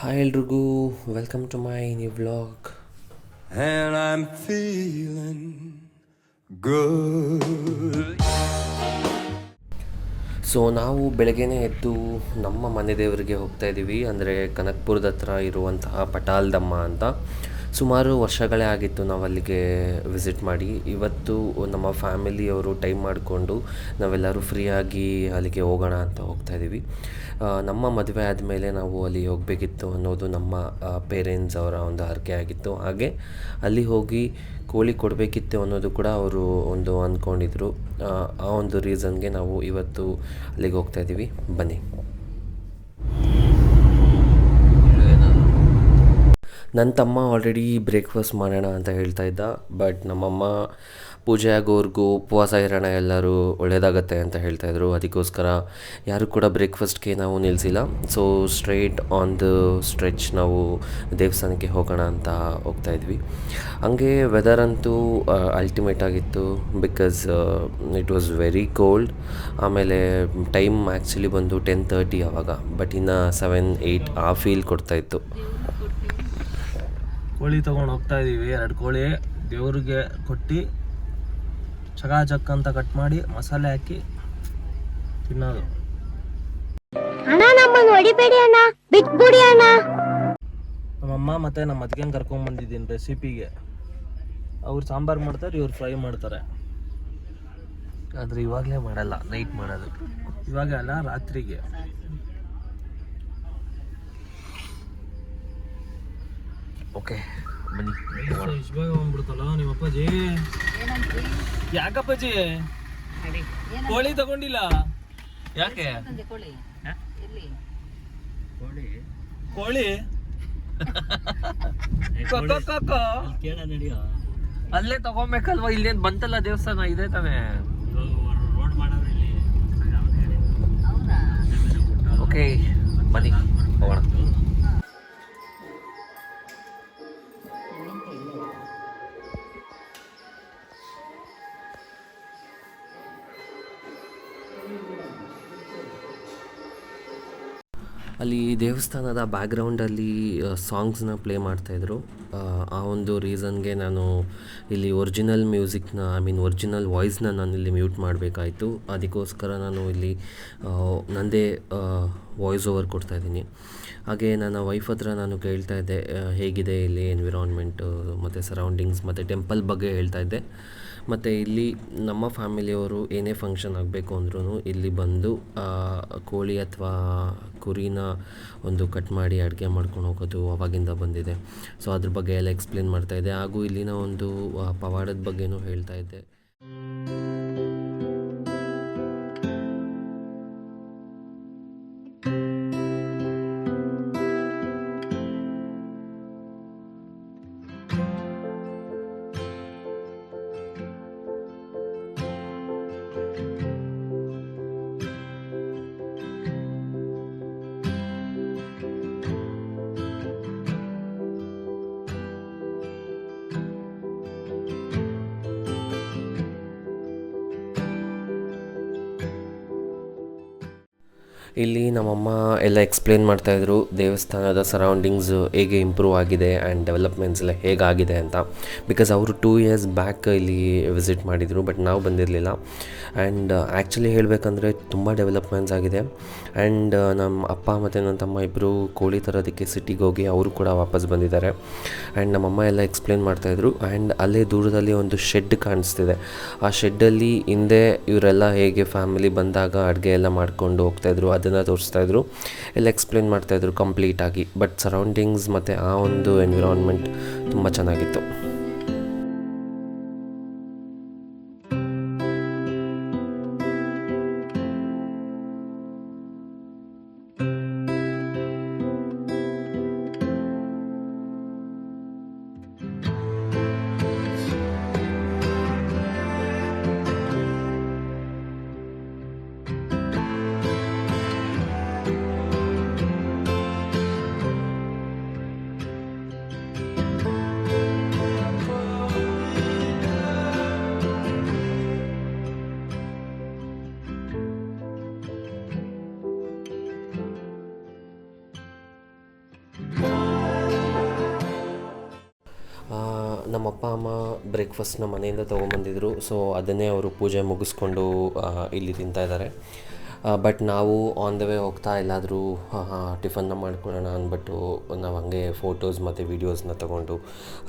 Hi ಎಲ್ರಿಗೂ, welcome to my new vlog. And I'm feeling good. So ನಾವು ಬೆಳಗ್ಗೆನೇ ಎದ್ದು ನಮ್ಮ ಮನೆ ದೇವರಿಗೆ ಹೋಗ್ತಾ ಇದ್ದೀವಿ. ಅಂದರೆ ಕನಕಪುರದ ಹತ್ರ ಇರುವಂತಹ ಪಟಾಲ್ದಮ್ಮ ಅಂತ. ಸುಮಾರು ವರ್ಷಗಳೇ ಆಗಿತ್ತು ನಾವು ಅಲ್ಲಿಗೆ ವಿಸಿಟ್ ಮಾಡಿ. ಇವತ್ತು ನಮ್ಮ ಫ್ಯಾಮಿಲಿಯವರು ಟೈಮ್ ಮಾಡಿಕೊಂಡು ನಾವೆಲ್ಲರೂ ಫ್ರೀಯಾಗಿ ಅಲ್ಲಿಗೆ ಹೋಗೋಣ ಅಂತ ಹೋಗ್ತಾ ಇದ್ದೀವಿ. ನಮ್ಮ ಮದುವೆ ಆದಮೇಲೆ ನಾವು ಅಲ್ಲಿ ಹೋಗಬೇಕಿತ್ತು ಅನ್ನೋದು ನಮ್ಮ ಪೇರೆಂಟ್ಸ್ ಅವರ ಒಂದು ಹರಕೆ ಆಗಿತ್ತು. ಹಾಗೆ ಅಲ್ಲಿ ಹೋಗಿ ಕೋಳಿ ಕೊಡಬೇಕಿತ್ತು ಅನ್ನೋದು ಕೂಡ ಅವರು ಒಂದು ಅಂದ್ಕೊಂಡಿದ್ರು. ಆ ಒಂದು ರೀಸನ್ಗೆ ನಾವು ಇವತ್ತು ಅಲ್ಲಿಗೆ ಹೋಗ್ತಾ ಇದ್ದೀವಿ. ಬನ್ನಿ. ನನ್ನ ತಮ್ಮ ಆಲ್ರೆಡಿ ಬ್ರೇಕ್ಫಾಸ್ಟ್ ಮಾಡೋಣ ಅಂತ ಹೇಳ್ತಾ ಇದ್ದ. ಬಟ್ ನಮ್ಮಮ್ಮ ಪೂಜೆ ಆಗೋವರೆಗೂ ಉಪವಾಸ ಇರೋಣ, ಎಲ್ಲರೂ ಒಳ್ಳೆಯದಾಗತ್ತೆ ಅಂತ ಹೇಳ್ತಾಯಿದ್ರು. ಅದಕ್ಕೋಸ್ಕರ ಯಾರು ಕೂಡ ಬ್ರೇಕ್ಫಾಸ್ಟ್ಗೆ ನಾವು ನಿಲ್ಲಿಸಿಲ್ಲ. So straight on the stretch ನಾವು ದೇವಸ್ಥಾನಕ್ಕೆ ಹೋಗೋಣ ಅಂತ ಹೋಗ್ತಾಯಿದ್ವಿ. ಹಂಗೆ ವೆದರ್ ಅಂತೂ ಅಲ್ಟಿಮೇಟ್ ಆಗಿತ್ತು. Because it was very cold. ಆಮೇಲೆ ಟೈಮ್ ಆ್ಯಕ್ಚುಲಿ ಬಂದು 10:30 ಆವಾಗ. ಬಟ್ ಇನ್ನು 7-8 ಆ ಫೀಲ್ ಕೊಡ್ತಾಯಿತ್ತು. ಕೋಳಿ ತೊಗೊಂಡು ಹೋಗ್ತಾ ಇದ್ದೀವಿ. 2 ಕೋಳಿ ದೇವ್ರಿಗೆ ಕೊಟ್ಟು ಚಕ ಅಂತ ಕಟ್ ಮಾಡಿ ಮಸಾಲೆ ಹಾಕಿ ತಿನ್ನೋದು. ಅಣ್ಣ ನಮ್ಮನ್ನು ಹೊಡಿಬೇಡಿ ಅಣ್ಣ, ಬಿಟ್ಬಿಡಿ ಅಣ್ಣ. ನಮ್ಮಮ್ಮ ಮತ್ತು ನಮ್ಮ ಅತ್ತಿಗೆನ ಕರ್ಕೊಂಡ್ಬಂದಿದ್ದೀನಿ ರೆಸಿಪಿಗೆ. ಅವ್ರು ಸಾಂಬಾರು ಮಾಡ್ತಾರೆ, ಇವ್ರು ಫ್ರೈ ಮಾಡ್ತಾರೆ. ಆದರೆ ಇವಾಗಲೇ ಮಾಡಲ್ಲ, ನೈಟ್ ಮಾಡೋದು. ಇವಾಗ ಅಲ್ಲ, ರಾತ್ರಿಗೆ. ಓಕೆ ಬನ್ನಿ. ಇಷ್ಟು ಬೇಗ ಬಂದ್ಬಿಡ್ತಲ್ಲ ನಿಮ್ಮ ಅಪ್ಪಾಜಿ. ಯಾಕಪ್ಪಾಜಿ ಕೋಳಿ ತಗೊಂಡಿಲ್ಲ? ಯಾಕೆ ಕೋಳಿ ಅಲ್ಲೇ ತಗೊಬೇಕಲ್ವಾ? ಇಲ್ಲೇನ್ ಬಂತಲ್ಲ ದೇವಸ್ಥಾನ ಇದೆ ತಾನೆ. ಓಕೆ ಬನ್ನಿ ಹೋಗೋಣ. ಅಲ್ಲಿ ದೇವಸ್ಥಾನದ ಬ್ಯಾಕ್ಗ್ರೌಂಡಲ್ಲಿ ಸಾಂಗ್ಸ್ನ ಪ್ಲೇ ಮಾಡ್ತಾಯಿದ್ರು. ಆ ಒಂದು ರೀಸನ್ಗೆ ನಾನು ಇಲ್ಲಿ ಒರಿಜಿನಲ್ ಮ್ಯೂಸಿಕ್ನ ಒರಿಜಿನಲ್ ವಾಯ್ಸ್ನ ನಾನು ಇಲ್ಲಿ ಮ್ಯೂಟ್ ಮಾಡಬೇಕಾಯಿತು. ಅದಕ್ಕೋಸ್ಕರ ನಾನು ಇಲ್ಲಿ ನನ್ನದೇ ವಾಯ್ಸ್ ಓವರ್ ಕೊಡ್ತಾಯಿದ್ದೀನಿ. ಹಾಗೆ ನನ್ನ ವೈಫ್ ಹತ್ರ ನಾನು ಕೇಳ್ತಾ ಇದ್ದೆ ಹೇಗಿದೆ ಇಲ್ಲಿ ಎನ್ವಿರಾನ್ಮೆಂಟು ಮತ್ತು ಸರೌಂಡಿಂಗ್ಸ್ ಮತ್ತು ಟೆಂಪಲ್ ಬಗ್ಗೆ ಹೇಳ್ತಾ ಇದ್ದೆ. ಮತ್ತು ಇಲ್ಲಿ ನಮ್ಮ ಫ್ಯಾಮಿಲಿಯವರು ಏನೇ ಫಂಕ್ಷನ್ ಆಗಬೇಕು ಅಂದ್ರೂ ಇಲ್ಲಿ ಬಂದು ಕೋಳಿ ಅಥವಾ ಕುರಿನ ಒಂದು ಕಟ್ ಮಾಡಿ ಅಡುಗೆ ಮಾಡ್ಕೊಂಡು ಹೋಗೋದು ಅವಾಗಿಂದ ಬಂದಿದೆ. ಸೊ ಅದ್ರ ಬಗ್ಗೆ ಎಲ್ಲ ಎಕ್ಸ್ಪ್ಲೇನ್ ಮಾಡ್ತಾಯಿದ್ದೆ. ಹಾಗೂ ಇಲ್ಲಿನ ಒಂದು ಪವಾಡದ ಬಗ್ಗೆನೂ ಹೇಳ್ತಾ ಇದ್ದೆ. ಇಲ್ಲಿ ನಮ್ಮಮ್ಮ ಎಲ್ಲ ಎಕ್ಸ್ಪ್ಲೇನ್ ಮಾಡ್ತಾಯಿದ್ರು ದೇವಸ್ಥಾನದ ಸರೌಂಡಿಂಗ್ಸು ಹೇಗೆ ಇಂಪ್ರೂವ್ ಆಗಿದೆ ಆ್ಯಂಡ್ ಡೆವಲಪ್ಮೆಂಟ್ಸ್ ಎಲ್ಲ ಹೇಗಾಗಿದೆ ಅಂತ. ಬಿಕಾಸ್ ಅವರು 2 years ಬ್ಯಾಕ್ ಇಲ್ಲಿ ವಿಸಿಟ್ ಮಾಡಿದರು, ಬಟ್ ನಾವು ಬಂದಿರಲಿಲ್ಲ. ಆ್ಯಂಡ್ ಆ್ಯಕ್ಚುಲಿ ಹೇಳಬೇಕಂದ್ರೆ ತುಂಬ ಡೆವಲಪ್ಮೆಂಟ್ಸ್ ಆಗಿದೆ. ಆ್ಯಂಡ್ ನಮ್ಮ ಅಪ್ಪ ಮತ್ತು ನನ್ನ ತಮ್ಮ ಇಬ್ಬರು ಕೋಳಿ ತರೋದಕ್ಕೆ ಸಿಟಿಗೆ ಹೋಗಿ ಅವರು ಕೂಡ ವಾಪಸ್ ಬಂದಿದ್ದಾರೆ. ಆ್ಯಂಡ್ ನಮ್ಮಮ್ಮ ಎಲ್ಲ ಎಕ್ಸ್ಪ್ಲೇನ್ ಮಾಡ್ತಾಯಿದ್ರು. ಆ್ಯಂಡ್ ಅಲ್ಲೇ ದೂರದಲ್ಲಿ ಒಂದು ಶೆಡ್ ಕಾಣಿಸ್ತಿದೆ. ಆ ಶೆಡ್ಡಲ್ಲಿ ಹಿಂದೆ ಇವರೆಲ್ಲ ಹೇಗೆ ಫ್ಯಾಮಿಲಿ ಬಂದಾಗ ಅಡುಗೆ ಎಲ್ಲ ಮಾಡ್ಕೊಂಡು ಹೋಗ್ತಾಯಿದ್ರು ಅದನ್ನು ತೋರಿಸ್ತಾಯಿದ್ರು, ಎಲ್ಲ ಎಕ್ಸ್ಪ್ಲೇನ್ ಮಾಡ್ತಾಯಿದ್ರು ಕಂಪ್ಲೀಟಾಗಿ. ಬಟ್ ಸರೌಂಡಿಂಗ್ಸ್ ಮತ್ತು ಆ ಒಂದು ಎನ್ವಿರಾನ್ಮೆಂಟ್ ತುಂಬ ಚೆನ್ನಾಗಿತ್ತು. ನಮ್ಮ ಅಪ್ಪ ಅಮ್ಮ ಬ್ರೇಕ್ಫಾಸ್ಟ್ನ ಮನೆಯಿಂದ ತೊಗೊಂಬಂದಿದ್ರು. ಸೊ ಅದನ್ನೇ ಅವರು ಪೂಜೆ ಮುಗಿಸ್ಕೊಂಡು ಇಲ್ಲಿ ತಿಂತಾಯಿದ್ದಾರೆ. ಬಟ್ ನಾವು ಆನ್ ದ ವೇ ಹೋಗ್ತಾ ಎಲ್ಲಾದರೂ ಟಿಫನ್ನ ಮಾಡ್ಕೊಳ್ಳೋಣ ಅಂದ್ಬಿಟ್ಟು ನಾವು ಹಂಗೆ ಫೋಟೋಸ್ ಮತ್ತು ವೀಡಿಯೋಸ್ನ ತೊಗೊಂಡು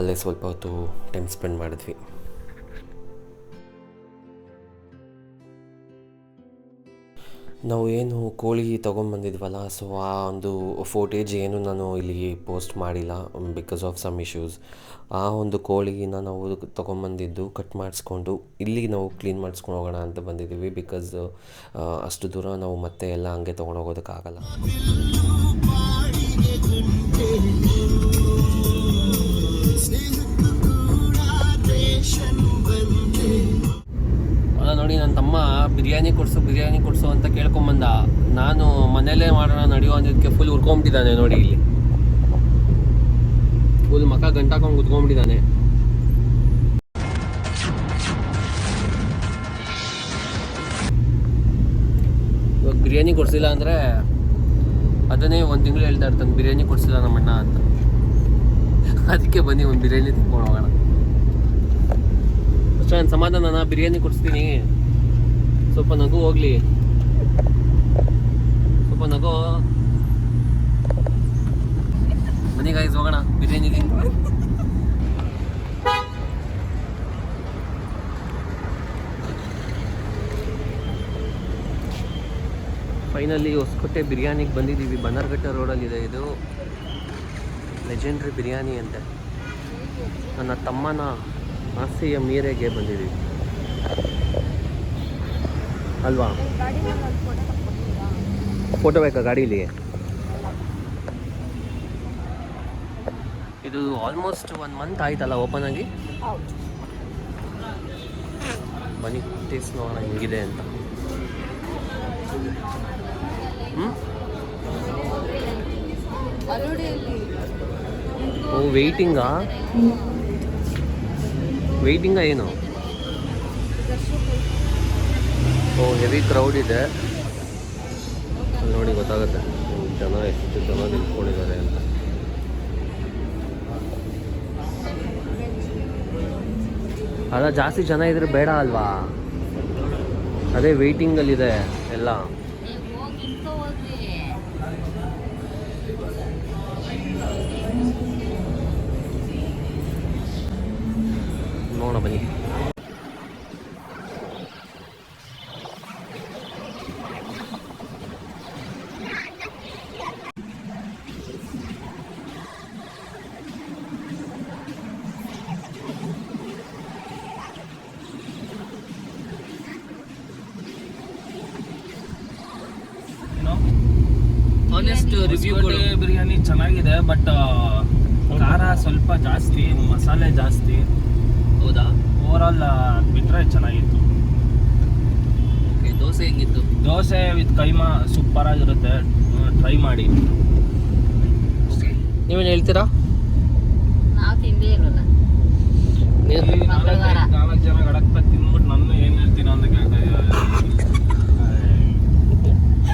ಅಲ್ಲೇ ಸ್ವಲ್ಪ ಹೊತ್ತು ಟೈಮ್ ಸ್ಪೆಂಡ್ ಮಾಡಿದ್ವಿ. ನಾವು ಏನು ಕೋಳಿ ತೊಗೊಂಬಂದಿದ್ವಲ್ಲ, ಸೊ ಆ ಒಂದು ಫೋಟೇಜ್ ಏನು ನಾನು ಇಲ್ಲಿ ಪೋಸ್ಟ್ ಮಾಡಿಲ್ಲ ಬಿಕಾಸ್ ಆಫ್ ಸಮ್ ಇಶ್ಯೂಸ್. ಆ ಒಂದು ಕೋಳಿನ ನಾವು ತೊಗೊಂಬಂದಿದ್ದು ಕಟ್ ಮಾಡಿಸ್ಕೊಂಡು ಇಲ್ಲಿ ನಾವು ಕ್ಲೀನ್ ಮಾಡಿಸ್ಕೊಂಡು ಹೋಗೋಣ ಅಂತ ಬಂದಿದ್ದೀವಿ. ಬಿಕಾಸ್ ಅಷ್ಟು ದೂರ ನಾವು ಮತ್ತೆ ಎಲ್ಲ ಹಂಗೆ ತೊಗೊಂಡೋಗೋದಕ್ಕಾಗಲ್ಲ. ಅಲ್ಲ ನೋಡಿ, ನನ್ನ ತಮ್ಮ ಬಿರಿಯಾನಿ ಕೊಡಿಸು ಅಂತ ಕೇಳ್ಕೊಂಬಂದ. ನಾನು ಮನೇಲೇ ಮಾಡೋಣ ನಡೆಯೋ ಅಂದಿದ್ದಕ್ಕೆ ಫುಲ್ ಉರ್ಕೊಂಬಿಟ್ಟಿದ್ದಾನೆ ನೋಡಿ. ಇಲ್ಲಿ ಫುಲ್ ಮಕ ಗಂಟಾಕೊಂಡು ಕುತ್ಕೊಂಡ್ಬಿಟ್ಟಿದ್ದಾನೆ. ಇವಾಗ ಬಿರಿಯಾನಿ ಕೊಡಿಸಿಲ್ಲ ಅಂದರೆ ಅದನ್ನೇ ಒಂದು ತಿಂಗಳು ಹೇಳ್ತಾ ಇರ್ತಾನೆ, ಬಿರಿಯಾನಿ ಕೊಡಿಸಿಲ್ಲ ನಮ್ಮಣ್ಣ ಅಂತ. ಅದಕ್ಕೆ ಬನ್ನಿ ಒಂದು ಬಿರಿಯಾನಿ ತಿನ್ಕೊಂಡು ಹೋಗೋಣ. ಅಷ್ಟೇ ನನ್ನ ಸಮಾಧಾನ, ಬಿರಿಯಾನಿ ಕೊಡಿಸ್ತೀನಿ. ಸ್ವಲ್ಪ ನಗು ಹೋಗ್ಲಿ, ಸ್ವಲ್ಪ ನಗು. ಬನ್ನಿ ಗೈಸ್ ಹೋಗೋಣ ಬಿರಿಯಾನಿ ತಿಂದು. ಫೈನಲಿ ಹೊಸಕೋಟೆ ಬಿರಿಯಾನಿಗೆ ಬಂದಿದ್ದೀವಿ. ಬನ್ನರ್ಘಟ್ಟ ರೋಡಲ್ಲಿದೆ ಇದು. ಲೆಜೆಂಡ್ರಿ ಬಿರಿಯಾನಿ ಅಂತೆ. ನನ್ನ ತಮ್ಮನ ಆಸೆಯ ಮೇರೆಗೆ ಬಂದಿದ್ದೀವಿ ಅಲ್ವಾ. ಫೋಟೋ ಬೇಕಾ ಗಾಡೀಲಿ? ಇದು ಆಲ್ಮೋಸ್ಟ್ 1 ಮಂತ್ ಆಯ್ತಲ್ಲ ಓಪನ್ ಆಗಿ. ಬನ್ನಿ ಟೇಸ್ಟ್ ನೋಡೋಣ ಹೆಂಗಿದೆ ಅಂತ. ಓ ವೆಯ್ಟಿಂಗಾ ಏನು? ಓ ಹೆವಿ ಕ್ರೌಡ್ ಇದೆ ಅಲ್ಲಿ ನೋಡಿ, ಗೊತ್ತಾಗುತ್ತೆ ಜನ ಎಷ್ಟು ಜನ ನಿಂತ್ಕೊಂಡಿದ್ದಾರೆ ಅಂತ. ಅಲ್ಲ ಜಾಸ್ತಿ ಜನ ಇದ್ರೆ ಬೇಡ ಅಲ್ವಾ, ಅದೇ ವೆಯ್ಟಿಂಗಲ್ಲಿದೆ ಎಲ್ಲ. ನೋಡೋಣ ಬನ್ನಿ. ಆನೆಸ್ಟ್ ರಿವ್ಯೂ ಬಿರಿಯಾನಿ ಚೆನ್ನಾಗಿದೆ, ಬಟ್ ಖಾರ ಸ್ವಲ್ಪ ಜಾಸ್ತಿ, ಮಸಾಲೆ ಜಾಸ್ತಿ. ಹೌದಾ? ಓವರಾಲ್ ಬಿಟ್ಟರೆ ಚೆನ್ನಾಗಿತ್ತು. ಓಕೆ, ದೋಸೆ ಹೆಂಗಿತ್ತು? ದೋಸೆ ವಿತ್ ಕೈಮಾ ಸೂಪರ್ ಆಗಿರುತ್ತೆ, ಟ್ರೈ ಮಾಡಿ. ನೀವೇನು ಹೇಳ್ತೀರಾ? ನಾವು ತಿಂದೇ ಇರಲ್ಲ. 4 ಜನ ಗಡಕ್ತಾ ತಿಂದ್ಬಿಟ್ಟು ನಾನು ಏನು ಹೇಳ್ತೀನಿ ಅಂತ ಕೇಳ್ತಾ ಇದ್ದಾರೆ.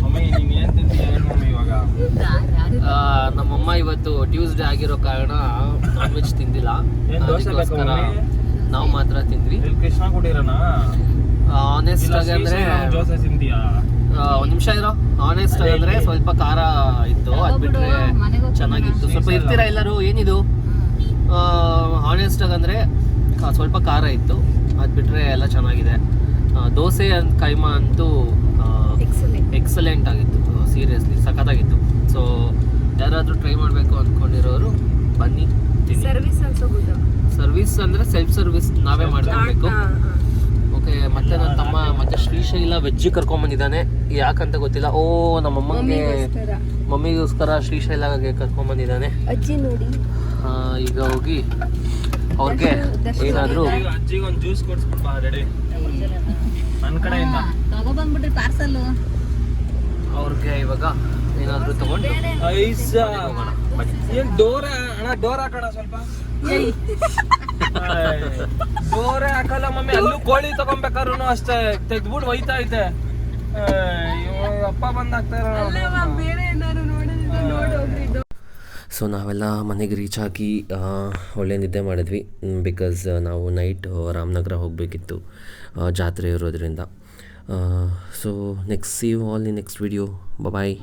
ಮಮ್ಮಿ ನೀನು ಏನು ತಿಂತೀಯ ಹೇಳಿ ಮಮ್ಮಿ ಇವಾಗ. ನಮ್ಮಮ್ಮ ಇವತ್ತು ಟ್ಯೂಸ್ಡೇ ಆಗಿರೋ ಕಾರಣ ನಾನ್ ವೆಜ್ ತಿಂದಿಲ್ಲ. ಅದಕ್ಕೋಸ್ಕರ ನಾವು ಮಾತ್ರ ತಿಂದ್ವಿ. ಕೃಷ್ಣ ಕೊಟ್ಟಿರೋಣ. ಆನೆಸ್ಟ್ ಆಗಿ ಅಂದರೆ ಒಂದು ನಿಮಿಷ ಇರೋ. ಆನೆಸ್ಟ್ ಅಂದರೆ ಸ್ವಲ್ಪ ಖಾರ ಇತ್ತು, ಅದು ಬಿಟ್ಟರೆ ಚೆನ್ನಾಗಿತ್ತು. ಸ್ವಲ್ಪ ಇರ್ತೀರಾ ಎಲ್ಲರೂ? ಏನಿದು? ಆನೆಸ್ಟ್ ಆಗಂದರೆ ಸ್ವಲ್ಪ ಖಾರ ಇತ್ತು, ಅದು ಬಿಟ್ಟರೆ ಎಲ್ಲ ಚೆನ್ನಾಗಿದೆ. ದೋಸೆ ಅಂತ ಕೈಮಾ ಅಂತೂ ಎಕ್ಸಲೆಂಟ್ ಆಗಿತ್ತು, ಸೀರಿಯಸ್ಲಿ ಸಖತ್ತಾಗಿತ್ತು. ಸೊ ಯಾರಾದರೂ ಟ್ರೈ ಮಾಡಬೇಕು ಅಂದ್ಕೊಂಡಿರೋರು ಬನ್ನಿ ತಿನ್ನಿ. ಸರ್ವಿಸ್ ಅಂದರೆ ಸೆಲ್ಫ್ ಸರ್ವಿಸ್ ನಾವೇ ಮಾಡ್ಕೊಬೇಕು. ಓಕೆ, ಮತ್ತೆ ನನ್ನ ತಮ್ಮ ಮತ್ತೆ ಶ್ರೀಶೈಲ ವೆಜ್ ಕರ್ಕೊಂಬಂದಿದ್ದಾನೆ. ಯಾಕಂತ ಗೊತ್ತಿಲ್ಲ. ಓ ನಮ್ಮ ಮಮ್ಮಿಗೋಸ್ಕರ ಶ್ರೀಶೈಲಗೆ ಕರ್ಕೊಂಬಂದಿದ್ದಾನೆ. ಅಜ್ಜಿ ನೋಡಿ. ಈಗ ಹೋಗಿ ಅವ್ರಿಗೆ ಏನಾದರೂ ಅಜ್ಜಿಗೊಂದು ಜ್ಯೂಸ್ ಕೊಡಿಸ್ಬಿಟ್ಟು ರೆಡಿ ನನ್ನ ಕಡೆಯಿಂದ ತಗೊಬಂದ್ಬಿಟ್ರಿ ಪಾರ್ಸಲ್. ಅವ್ರಿಗೆ ಇವಾಗ ಏನಾದರೂ ತಗೊಂಡು ಏನು ಡೋರ್ ಅಣ್ಣ, ಡೋರ್ ಹಾಕೋಣ ಸ್ವಲ್ಪ. ಡೋರೇ ಹಾಕಲ್ಲ ಮಮ್ಮಿ. ಅಲ್ಲೂ ಕೋಳಿ ತಗೊಂಬೇಕಾದ್ರು ಅಷ್ಟೇ ತೆಗ್ದ್ಬಿಟ್ಟು ಒಯ್ತಾ ಐತೆ. ಅಪ್ಪ ಬಂದ್ ಹಾಕ್ತಾರ. ಸೊ ನಾವೆಲ್ಲ ಮನೆಗೆ ರೀಚ್ ಆಗಿ ಒಳ್ಳೆ ನಿದ್ದೆ ಮಾಡಿದ್ವಿ. ಬಿಕಾಸ್ ನಾವು ನೈಟ್ ರಾಮನಗರ ಹೋಗಬೇಕಿತ್ತು, ಜಾತ್ರೆ ಇರೋದ್ರಿಂದ. So next see you all in next video. Bye.